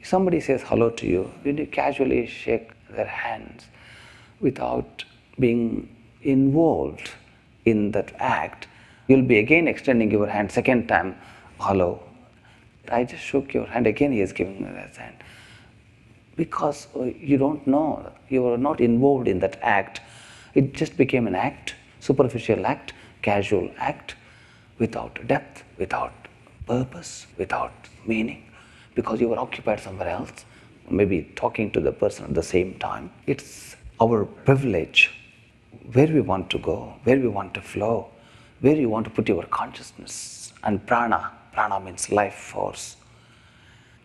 Somebody says hello to you, when you casually shake their hands without being involved in that act, you'll be again extending your hand, second time, hello. I just shook your hand, again he is giving me that hand. Because you don't know, you are not involved in that act. It just became an act, superficial act, casual act, without depth, without purpose, without meaning, because you were occupied somewhere else, maybe talking to the person at the same time. It's our privilege where we want to go, where we want to flow, where you want to put your consciousness. And prana means life force.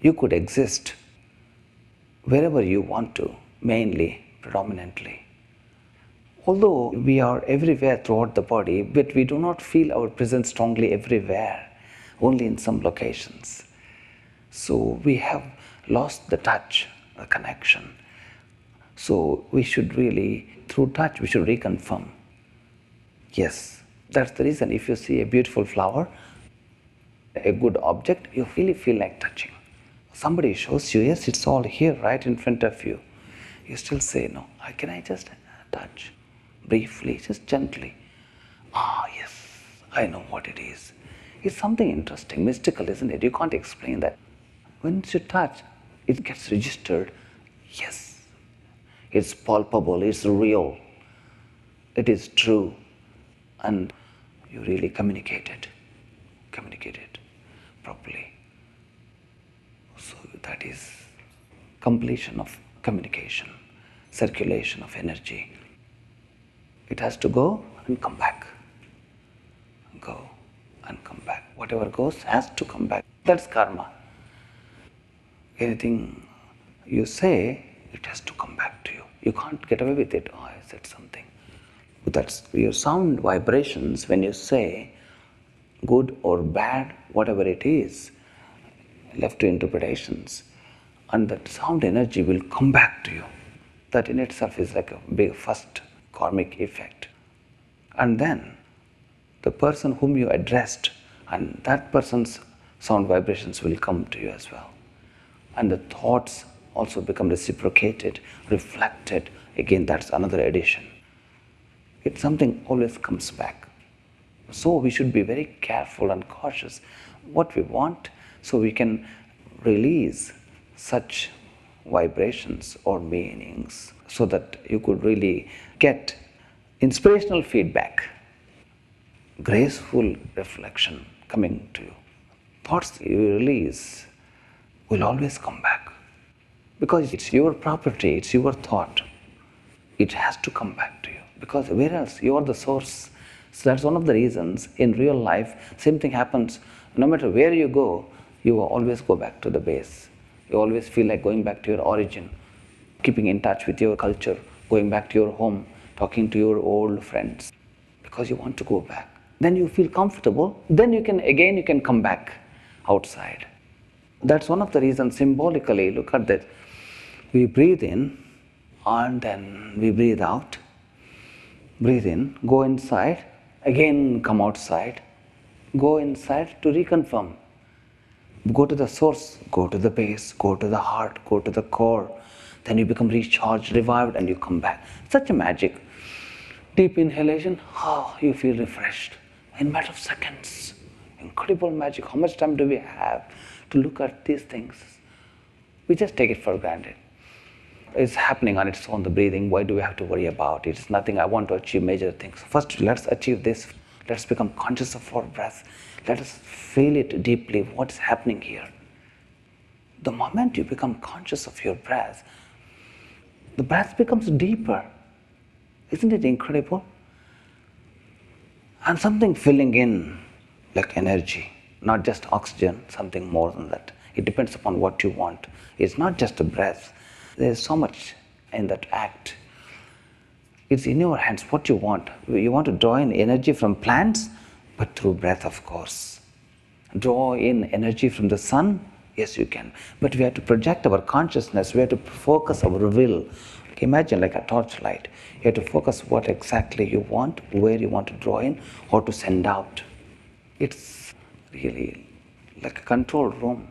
You could exist wherever you want to, mainly, predominantly. Although we are everywhere throughout the body, but we do not feel our presence strongly everywhere, only in some locations. So we have lost the touch, the connection. So we should really, through touch, we should reconfirm. Yes, that's the reason. If you see a beautiful flower, a good object, you really feel like touching. Somebody shows you, yes, it's all here, right in front of you. You still say, no, can I just touch? Briefly, just gently. Yes, I know what it is. It's something interesting, mystical, isn't it? You can't explain that. When you touch, it gets registered. Yes, it's palpable, it's real, it is true. And you really communicate it properly. So that is completion of communication, circulation of energy. It has to go and come back. Go and come back. Whatever goes has to come back. That's karma. Anything you say, it has to come back to you. You can't get away with it. I said something. That's your sound vibrations when you say good or bad, whatever it is, left to interpretations. And that sound energy will come back to you. That in itself is like a big first karmic effect. And then the person whom you addressed, and that person's sound vibrations will come to you as well. And the thoughts also become reciprocated, reflected. Again, that's another addition. It's something always comes back. So we should be very careful and cautious what we want, so we can release such vibrations or meanings, so that you could really get inspirational feedback, graceful reflection coming to you. Thoughts you release will always come back, because it's your property, it's your thought. It has to come back to you, because where else? You are the source. So that's one of the reasons in real life, same thing happens. No matter where you go, you will always go back to the base. You always feel like going back to your origin, keeping in touch with your culture, going back to your home, talking to your old friends, because you want to go back. Then you feel comfortable, then you can come back outside. That's one of the reasons, symbolically, look at that. We breathe in and then we breathe out. Breathe in, go inside, again come outside, go inside to reconfirm. Go to the source, go to the base, go to the heart, go to the core. Then you become recharged, revived, and you come back. Such a magic. Deep inhalation, you feel refreshed in a matter of seconds. Incredible magic. How much time do we have to look at these things? We just take it for granted. It's happening on its own, the breathing. Why do we have to worry about it? It's nothing. I want to achieve major things. First, let's achieve this. Let's become conscious of our breath. Let us feel it deeply, what's happening here. The moment you become conscious of your breath, the breath becomes deeper. Isn't it incredible? And something filling in, like energy, not just oxygen, something more than that. It depends upon what you want. It's not just a breath. There's so much in that act. It's in your hands what you want. You want to draw in energy from plants, but through breath, of course. Draw in energy from the sun, yes, you can. But we have to project our consciousness, we have to focus our will. Imagine like a torchlight. You have to focus what exactly you want, where you want to draw in, or to send out. It's really like a control room.